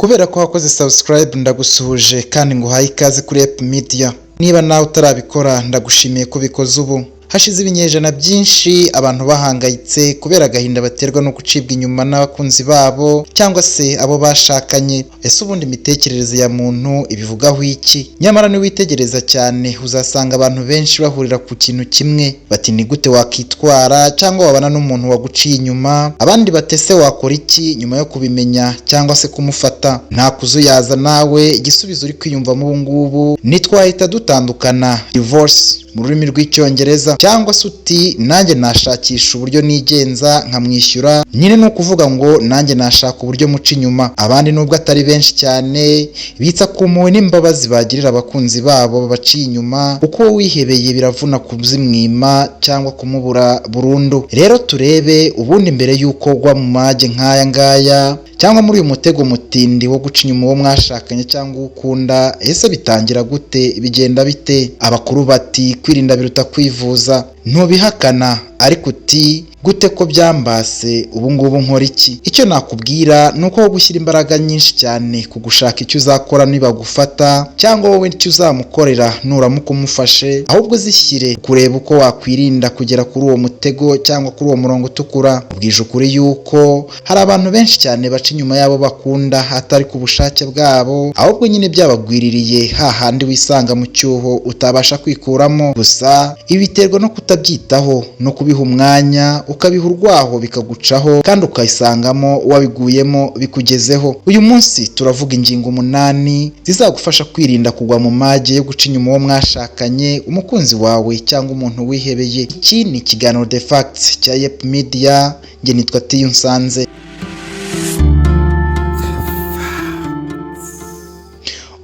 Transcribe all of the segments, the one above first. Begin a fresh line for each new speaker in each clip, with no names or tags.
kubera ko wakoze subscribe ndagusuhuje kandi nguhaye ikaze kuri Ep Media. Niba nawe utarabikora ndagushimiye ko bikoze ubu. Hashize ibinyejana byinshi abantu bahangayitse kubera agahinda baterwa no gucibwa inyuma n'abakunzi babo cyangwa se abo bashakanye. Ese ubundi imitekerereze ya muntu ibivugaho iki? Nyamara niwitegereza cyane uzasanga abantu benshi bahurira ku kintu kimwe, bati ni gute wakitwara cyangwa wabana n'umuntu waguciye inyuma, abandi batese wakora iki nyuma yo kubimenya cyangwa se kumufata. Nta kuzuyaza nawe igisubizo uri kwiyumvamo ubu ngubu nitwahita dutandukana, divorce mu rurimi rw'icyongereza, cyangwa se uti nanjye nashakisha uburyo nigenza nkamwishyura. Nyine ni ukuvuga ngo nanjye nashaka uburyo muca inyuma. Abandi nubwo atari benshi cyane bitsa ku mpuhwe n'imbabazi bagirira abakunzi babo babaciye inyuma, kuko wihebeye biravuna kuzimwima cyangwa kumubura burundu. Rero turebe ubundi mbere y'uko ugwa mu mage nk'aya ngaya cyangwa muri uyu mutego mutindi wo guca inyuma uwo mwashakanye cyangwa ukunda, ese bitangira gute, bigenda bite? Abakuru bati kwirinda biruta kwivuza. Ntubihakana ariko uti gute ko byambase ubu ngubu nkora iki? Icyo nakubwira ni uko gushyira imbaraga nyinshi cyane ku gushaka icyo uzakora niba gufata cyangwa wowe icyo uzamukorera nuramuka umufashe, ahubwo zishyire kureba uko wakwirinda kugera kuri uwo mutego cyangwa kuri uwo murongo utukura. Ubwije ukuri yuko hari abantu benshi cyane baca inyuma yabo bakunda atari ku bushake bwabo, ahubwo nyine byabagwiririye hahandi wisanga mu cyuho utabasha kwikuramo. Gusa ibi biterwa no kutabyitaho no kubiha umwanya, ukabiha urwaho bikagucaho kandi ukayisangamo wabiguyemo bikugezeho. Uyu munsi turavuga ingingo 8 zizagufasha kwirinda kugwa mu mage yo guca inyuma uwo mwashakanye, umukunzi wawe cyangwa umuntu wihebeye. Iki ni ikiganiro The Facts cya Ep Media, nge nitwa Tiyunsanze.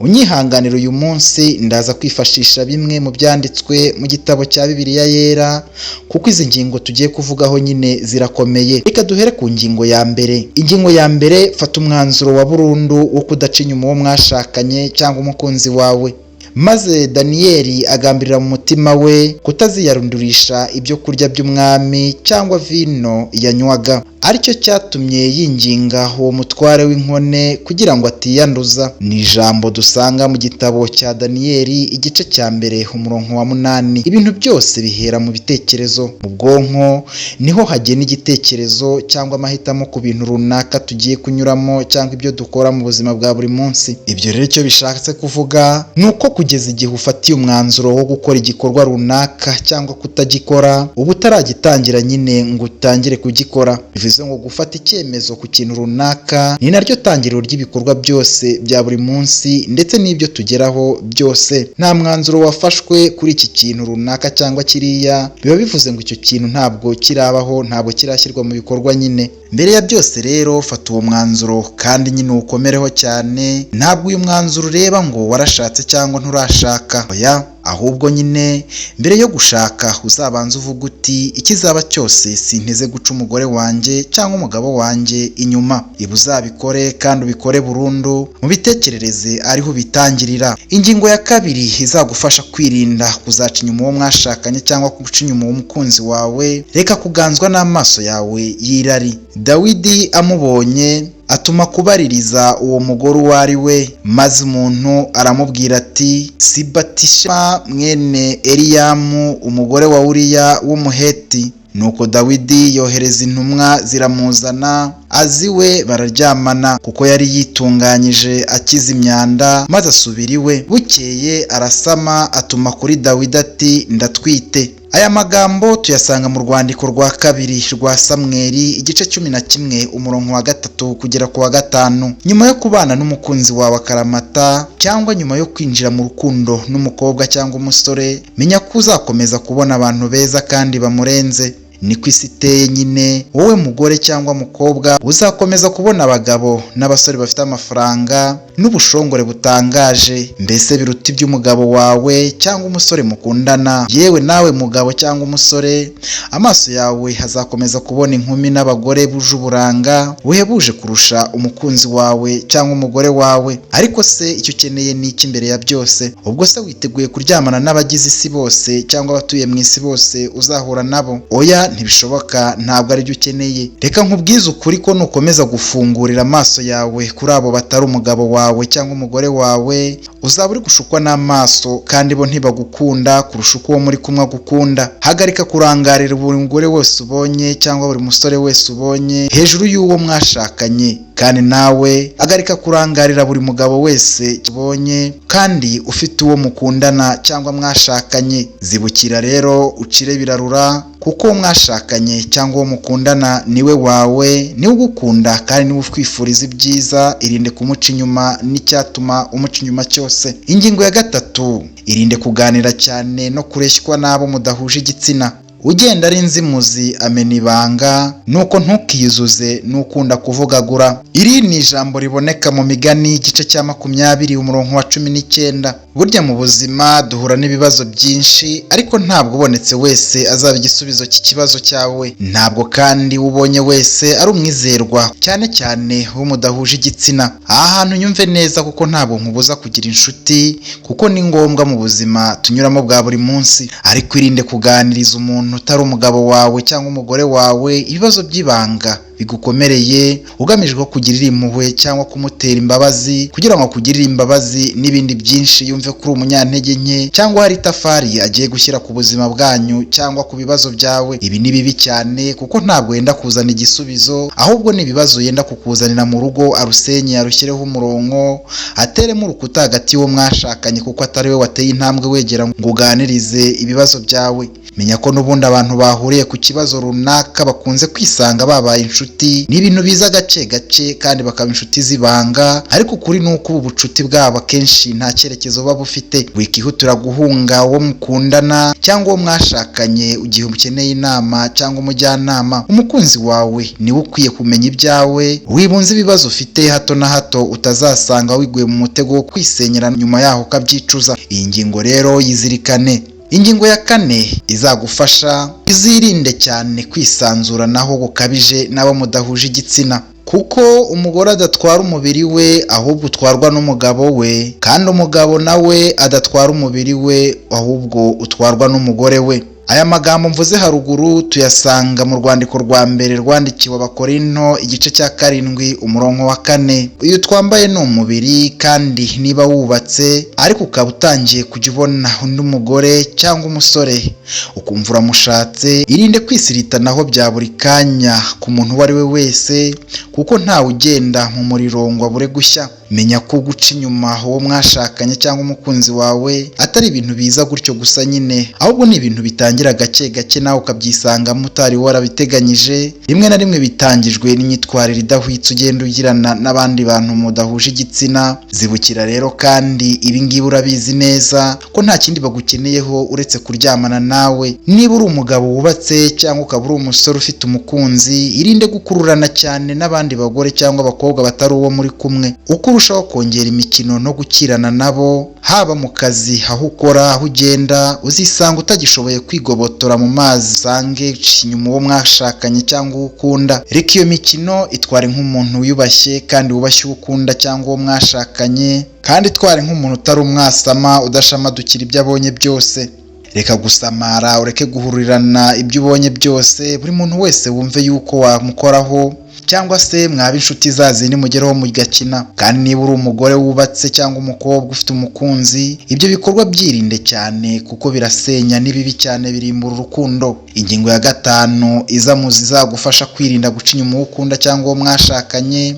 Unyihanganira uyu munsi ndaza kwifashisha bimwe mu byanditswe mu gitabo cya Bibiliya yera, kuko izi ngingo tugiye kuvugaho nyine zirakomeye. Reka duhere ku ngingo ya mbere. Ingingo ya mbere, fata umwanzuro wa burundu wo kudaca inyuma uwo mwashakanye cyangwa umukunzi wawe. Maze Daniyeli agambirira mu mutima we kutaziyarundurisha ibyo kurya by'umwami cyangwa vino yanywaga, aricyo cyatumye yinginga uwo mutware w'inkone kugira ngo atiyanduza. Ni ijambo dusanga mu gitabo cya Daniyeli igice cya mbere umurongo wa 8. Ibintu byose bihera mu bitekerezo. Mu bwonko niho hagena igitekerezo cyangwa amahitamo ku bintu runaka tugiye kunyuramo cyangwa ibyo dukora mu buzima bwa buri munsi. Ibyo rero icyo bishatse kuvuga ni uko kugeza igihe ufatiye umwanzuro wo gukora igikorwa runaka cyangwa kutagikora, uba utaragitangira nyine ngo utangire kugikora. Bivuze ngo gufata icyemezo ku kintu runaka ni naryo tangiriro ry'ibikorwa byose bya buri munsi ndetse n'ibyo tugeraho byose. Nta mwanzuro wafashwe kuri iki kintu runaka cyangwa kiriya, biba bivuze ngo icyo kintu ntabwo kirabaho, ntabwo kirashyirwa mu bikorwa nyine. Mbere ya byose rero fata uwo mwanzuro kandi nyine ukomereho cyane. Ntabwo uyu mwanzuro ureba ngo warashatse cyangwa nturashaka, oya, ahubwo nyine mbere yo gushaka uzabanza uvuga uti ikizaba cyose sinteze guca umugore wanjye cyangwa umugabo wanjye inyuma. Ibi uzabikore kandi ubikore burundu, mu bitekerereze ariho bitangirira. Ingingo ya kabiri izagufasha kwirinda kuzaca inyuma uwo mwashakanye cyangwa guca inyuma umukunzi wawe. Reka kuganzwa n'amaso yawe y'irari. Dawidi amubonye atuma kubaririza uwo mugore uwo ari we, maze umuntu aramubwira ati si Batisheba mwene Eliyamu umugore wa Uriya w'Umuheti. Nuko Dawidi yohereza intumwa ziramuzana, aziwe bararyamana kuko yari yitunganyije akiza imyanda, maze asubira iwe. Bukeye arasama atuma kuri Dawidi ati ndatwite. Aya magambo tuyasanga mu rwandiko rwa kabiri rwa Samweli igice 11 umurongo wa 3 kugera ku wa 5. Nyuma yo kubana n'umukunzi wawe akaramata cyangwa nyuma yo kwinjira mu rukundo n'umukobwa cyangwa umusore, menya ko uzakomeza kubona abantu beza kandi bamurenze. Ni ku isi iteye nyine, wowe mugore cyangwa mukobwa uzakomeza kubona abagabo n'abasore bafite amafaranga n'ubushongore butangaje, mbese biruta iby'umugabo wawe cyangwa umusore mukundana. Yewe nawe mugabo cyangwa umusore, amaso yawe hazakomeza kubona inkumi n'abagore buje uburanga buhebuje kurusha umukunzi wawe cyangwa umugore wawe. Ariko se icyo ukeneye ni iki mbere ya byose? Ubwo se witeguye kuryamana n'abagize isi bose cyangwa abatuye mu isi bose uzahura nabo? Oya, oya ntibishoboka, ntabwo aribyo ukeneye. Reka nkubwize ukuri ko nukomeza gufungurira amaso yawe kuri abo batari umugabo wawe cyangwa umugore wawe, uzaba uri gushukwa n'amaso kandi bo ntibagukunda kurusha uko uwo muri kumwe agukunda. Hagarika kurangarira buri mugore wese ubonye cyangwa buri musore wese ubonye hejuru y'uwo mwashakanye, kandi nawe hagarika kurangarira buri mugabo wese ubonye kandi ufite uwo mukundana cyangwa mwashakanye. Zibukira rero ucire birarura, kuko uwo mwashakanye cyangwa uwo mukundana niwe wawe, niwe ugukunda kandi niwe ukwifuriza ibyiza. Irinde kumuca inyuma n'icyatuma umuca inyuma cyose. Ingingo ya gatatu, irinde kuganira cyane no kureshywa n'abo mudahuje igitsina. Ugenda ari inzimuzi amena ibanga, nuko ntukiyuzuze n'ukunda kuvugagura. Iri ni ijambo riboneka mu Migani igice cya 20 umurongo wa 19. Burya mu buzima duhura n'ibibazo byinshi, ariko ntabwo ubonetse wese azaba igisubizo cy'ikibazo cyawe. Ntabwo kandi ubonye wese ari umwizerwa, cyane cyane uwo mudahuje igitsina. Aha hantu nyumve neza, kuko ntabwo nkubuza kugira inshuti, kuko ni ngombwa mu buzima tunyuramo bwa buri munsi. Ariko irinde kuganiriza umuntu utari umugabo wawe cyangwa umugore wawe ibibazo by'ibanga bigukomereye, ugamijwe kugirira impuhwe cyangwa kumutera imbabazi, kugira ngo akugirire imbabazi n'ibindi byinshi, yumve kuri umunyantege nke cyangwa hari itafari agiye gushyira ku buzima bwanyu cyangwa ku bibazo byawe. Ibi ni bibi cyane, kuko ntabwo yenda kuzana igisubizo, ahubwo ni ibibazo yenda kukuzanira mu rugo, arusenye arushyireho umurongo, ateremo urukuta hagati y'uwo mwashakanye, kuko atari we wateye intambwe wegera ngo uganirize ibibazo byawe. Menya ko n'ubundi abantu bahuriye ku kibazo runaka bakunze kwisanga babaye inshuti. Ni ibintu biza gace gace kandi bakaba inshuti zibanga, ariko ukuri ni uko ubu bucuti bwabo akenshi nta cyerekezo baba bufite. Wikihutira guhunga uwo mukundana cyangwa uwo mwashakanye igihe ukeneye inama cyangwa umujyanama. Umukunzi wawe niwe ukwiye kumenya ibyawe, wibunze ibibazo ufite hato na hato utazasanga wiguye mu mutego wo kwisenyera nyuma yaho ukabyicuza. Iyi ngingo rero yizirikane. Ingingo ya 4 izagufasha, izirinde cyane kwisanzura naho gukabije n'abo mudahuje igitsina, kuko umugore adatwara umubiri we ahubwo utwarwa n'umugabo we, kandi umugabo nawe adatwara umubiri we ahubwo utwarwa n'umugore we. Aya magambo mvuze haruguru tuyasanga mu rwandiko rwa mbere rwandikiwe Abakorinto igice cya 7 umurongo wa 4. Uyu twambaye ni umubiri, kandi niba wubatse ariko ukaba utangiye kujya ubona undi mugore cyangwa umusore ukumva uramushatse, irinde kwisiritanaho bya buri kanya ku muntu uwo ari we wese, kuko ntawe ugenda mu muriro ngo abure gushya. Menya ko guca inyuma uwo mwashakanye cyangwa umukunzi wawe atari ibintu biza gutyo gusa nyine, ahubwo ni ibintu bitangira gake gake nawe ukabyisangamo utari warabiteganyije. Rimwe na rimwe bitangijwe n'imyitwarire idahwitse ugenda ugirana n'abandi bantu mudahuje igitsina. Zibukira rero kandi ibi ngibi urabizi neza ko nta kindi bagukeneyeho uretse kuryamana nawe. Niba uri umugabo wubatse cyangwa ukaba uri umusore ufite umukunzi, irinde gukururana cyane n'abandi bagore cyangwa abakobwa batari uwo muri kumwe. Uko urushaho kongera imikino no gukirana nabo, haba mu kazi, aho ukora, aho ugenda, uzisanga utagishoboye kwigobotora mu mazi usange inyuma uwo mwashakanye cyangwa uwo ukunda. Reka iyo mikino itware nk'umuntu wiyubashye kandi wubashye uwo ukunda cyangwa uwo mwashakanye, kandi itware nk'umuntu utari umwasama udashamadukira ibyo abonye byose. Reka gusamara, ureke guhurirana ibyo ubonye byose. Buri muntu wese wumve yuko wamukoraho, cyangwa se mwaba inshuti zazindi mugeraho mugakina. Kandi niba uri umugore wubatse cyangwa umukobwa ufite umukunzi, ibyo bikorwa byirinde cyane, kuko birasenya, ni bibi cyane, birimbura urukundo. Ingingo ya 5 iza mu zizagufasha kwirinda guca inyuma uwo ukunda cyangwa uwo mwashakanye.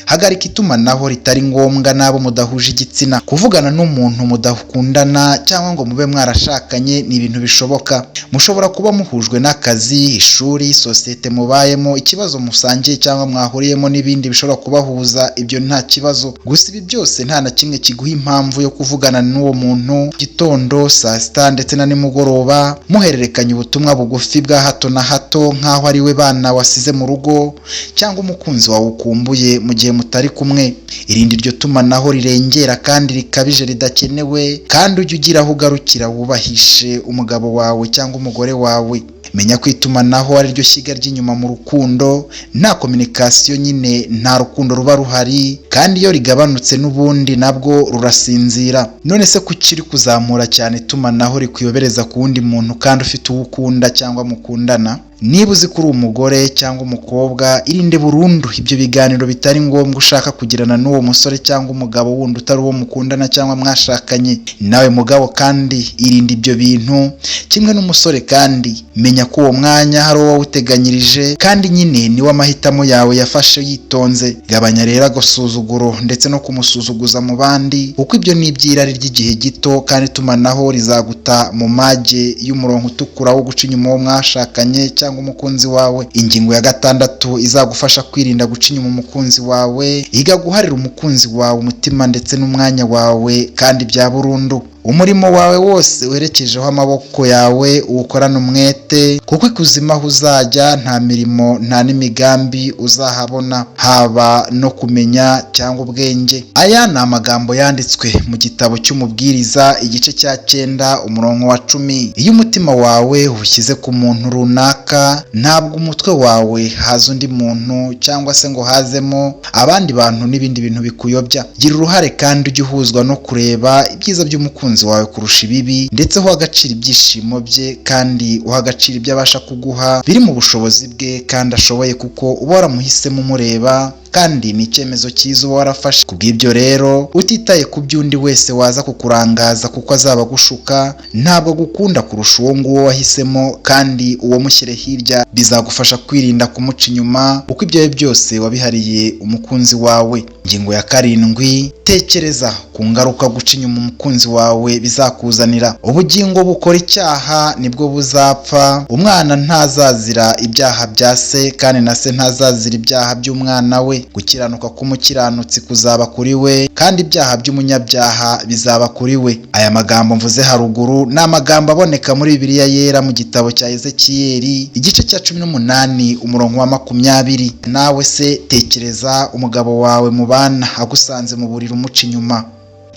Hagarika itumanaho ritari ngombwa n'abo mudahuje igitsina. Kuvugana n'umuntu mudakundana cyangwa ngo mube mwarashakanye ni ibintu bishoboka. Mushobora kuba muhujwe n'akazi, ishuri, sosiyete mubayemo, ikibazo musangiye cyangwa mwahuriyemo n'ibindi bishobora kubahuza. Ibyo nta kibazo. Gusa ibi byose nta na kimwe kiguha impamvu yo kuvugana n'uwo muntu gitondo, saa sita ndetse na nimugoroba, muhererekanya ubutumwa bugufi bwa hato na hato nk'aho ari we bana wasize mu rugo cyangwa umukunzi wawe ukumbuye mu gihe mutari kumwe. Irinde iryo tumanaho rirengera kandi rikabije ridakenewe, kandi ujye ugira aho ugarukira wubahishe umugabo wawe cyangwa umugore wawe. Menya ko itumanaho ari ryo shyiga ry'inyuma mu rukundo. Nta communication nyine nta rukundo ruba ruhari, kandi iyo rigabanutse n'ubundi nabwo rurasinzira. None se kuki kuzamura cyane itumanaho rikuyobereza ku wundi muntu kandi ufite uwo ukunda cyangwa mukundana? niba uzi ko uri umugore cyangwa umukobwa, irinde burundu ibyo biganiro bitari ngombwa ushaka kugirana n'uwo musore cyangwa umugabo wundi utari uwo mukundana cyangwa mwashakanye. Nawe mugabo kandi irinde ibyo bintu, kimwe n'umusore kandi menya ko uwo mwanya hari uwo uteganyirije kandi nyine niwe amahitamo yawe yafashe yitonze. Gabanya rero agasuzuguro ndetse no kumusuzuguza mu bandi, kuko ibyo ni iby'irari ry'igihe gito kandi itumanaho rizaguta mu mage y'umurongo utukura wo guca inyuma uwo mwashakanye cyangwa umukunzi wawe. Ingingo ya 6 izagufasha kwirinda guca inyuma umukunzi wawe, iga guharira umukunzi wawe umutima ndetse n'umwanya wawe kandi bya burundu. Umurimo wawe wose werekejeho amaboko yawe uwukorana umwete, kuko ikuzimu aho uzajya nta mirimo nta n'imigambi uzahabona, haba no kumenya cyangwa ubwenge. Aya ni amagambo yanditswe mu gitabo cy'Umubwiriza igice cya 9 umurongo wa 10. Iyo umutima wawe ushyize ku muntu runaka, ntabwo umutwe wawe haza undi muntu cyangwa se ngo hazemo abandi bantu n'ibindi bintu bikuyobya. Gira uruhare kandi ujye uhuzwa no kureba ibyiza by'umukunzi wawe kurusha ibibi, ndetse uha agaciro ibyishimo bye kandi uha agaciro ibyo abasha kuguha biri mu bushobozi bwe kandi ashoboye, kuko uba waramuhisemo umureba kandi ni icyemezo cyiza uba warafashe. Kubw'ibyo rero utitaye ku by'undi wese waza kukurangaza kuko azaba agushuka, ntabwo agukunda kurusha uwo nguwo wahisemo, kandi uwo mushyire hirya bizagufasha kwirinda kumuca inyuma, kuko ibyo byose wabihariye umukunzi wawe. Ingingo ya 7, tekereza ku ngaruka guca inyuma umukunzi wawe bizakuzanira. Ubugingo bukora icyaha nibwo buzapfa. Umwana ntazazira ibyaha bya se, kandi na se ntazazira ibyaha by'umwana we. Gukiranuka k'umukiranutsi kuzaba kuri we, kandi ibyaha by'umunyabyaha bizaba kuri we. Aya magambo mvuze haruguru ni amagambo aboneka muri Bibiliya yera mu gitabo cya Ezekiyeli igice cya 18 umurongo wa 20. Nawe se tekereza umugabo wawe mubana agusanze mu buriri umuca inyuma.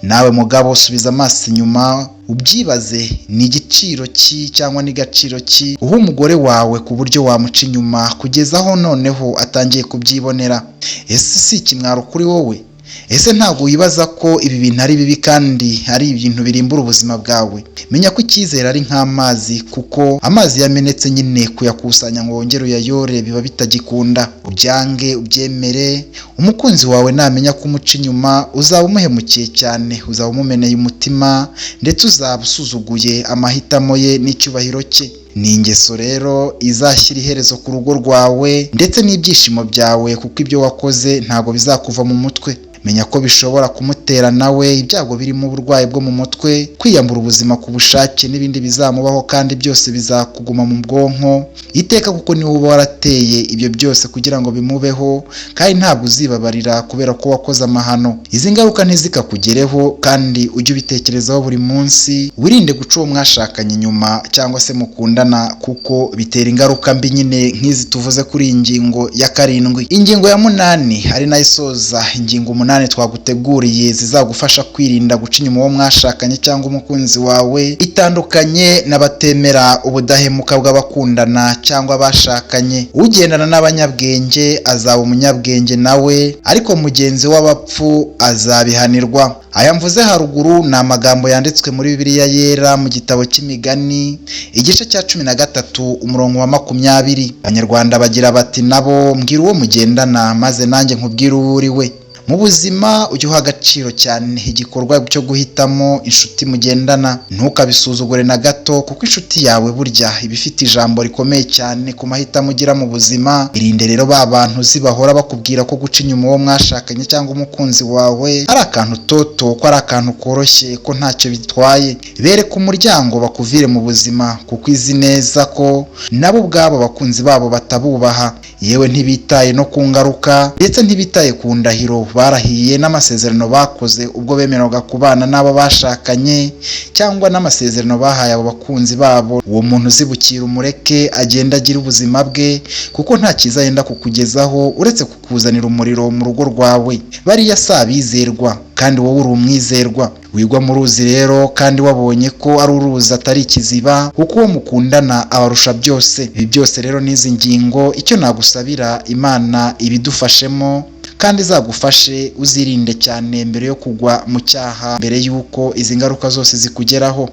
Nawe mugabo subiza amaso inyuma ubyibaze, ni igiciro ki cyangwa ni gaciro ki uha umugore wawe ku buryo wamuca inyuma kugeza aho noneho atangiye kubyibonera? Ese si ikimwaro kuri wowe? Ese ntabwo wibaza ko ibi bintu ari bibi kandi ari ibintu birimbura ubuzima bwawe? Menya ko icyizere ari nk'amazi, kuko amazi yamenetse nyine kuyakusanya ngo wongere uyayore biba bitagikunda. Ubyange ubyemere, umukunzi wawe namenya ko umuca inyuma uzaba umuhemukiye cyane, uzaba umumeneye umutima, ndetse uzaba usuzuguye amahitamo ye n'icyubahiro cye. Ni ingeso rero izashyira iherezo ku rugo rwawe ndetse n'ibyishimo byawe, kuko ibyo wakoze ntabwo bizakuva mu mutwe. Menya ko bishobora kumutera nawe ibyago birimo uburwayi bwo mu mutwe, kwiyambura ubuzima ku bushake n'ibindi bizamubaho, kandi byose bizakuguma mu bwonko iteka, kuko niwe uba warateye ibyo byose kugira ngo bimubeho, kandi ntabwo uzibabarira kubera ko wakoze amahano. Izi ngaruka ntizikakugereho, kandi ujye ubitekerezaho buri munsi. Wirinde guca uwo mwashakanye inyuma cyangwa se mukundana, kuko bitera ingaruka mbi nyine nk'izi tuvuze kuri iyi ngingo ya 7. Ingingo ya 8 ari nayo isoza ingingo 8 twaguteguriye zizagufasha kwirinda guca inyuma uwo mwashakanye cyangwa umukunzi wawe, itandukanye n'abatemera ubudahemuka bw'abakundana cyangwa abashakanye. Ugendana n'abanyabwenge azaba umunyabwenge nawe, ariko mugenzi w'abapfu azabihanirwa. Aya mvuze haruguru ni amagambo yanditswe muri Bibiliya yera mu gitabo cy'Imigani igice cya 13 umurongo wa 20. Abanyarwanda bagira bati, nabo mbwira uwo mugendana maze nanjye nkubwire uwo uri we. Mu buzima ujye uha agaciro cyane igikorwa cyo guhitamo inshuti mugendana. Ntukabisuzugure na gato, kuko inshuti yawe burya iba ifite ijambo rikomeye cyane ku mahitamo ugira mu buzima. Irinde rero ba bantu zibahora bakubwira ko guca inyuma uwo mwashakanye cyangwa umukunzi wawe ari akantu toto, ko ari akantu koroshye, ko ntacyo bitwaye. Bereka umuryango bakuvire mu buzima, kuko izi neza ko nabo ubwabo abakunzi babo batabubaha, yewe ntibitaye no ku ngaruka ndetse ntibitaye ku ndahiro barahiye n'amasezerano bakoze ubwo bemeraga kubana n'abo bashakanye, cyangwa n'amasezerano bahaye abo bakunzi babo. Uwo muntu uzibukira umureke agenda agira ubuzima bwe, kuko nta cyiza yenda kukugezaho uretse kukuzanira umuriro mu rugo rwawe. Bariya si abizerwa, kandi wowe uri umwizerwa. Wigwa mu ruzi rero kandi wabonye ko ari uruzi atari ikiziba, kuko uwo mukundana abarusha byose. Ibi byose rero n'izi ngingo icyo nagusabira, Imana ibidufashemo kandi izagufashe uzirinde cyane mbere yo kugwa mu cyaha, mbere y'uko izi ngaruka zose zikugeraho.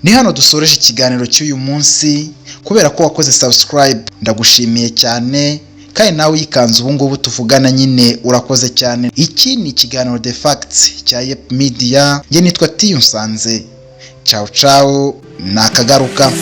Ni hano dusoreje ikiganiro cy'uyu munsi, kubera ko wakoze subscribe ndagushimiye cyane, kandi nawe uyikanze ubu ngubu tuvugana nyine urakoze cyane. Iki ni ikiganiro The Facts cya Yep Media, njye nitwa Tiyunsanze. Ciao ciao, nakagaruka.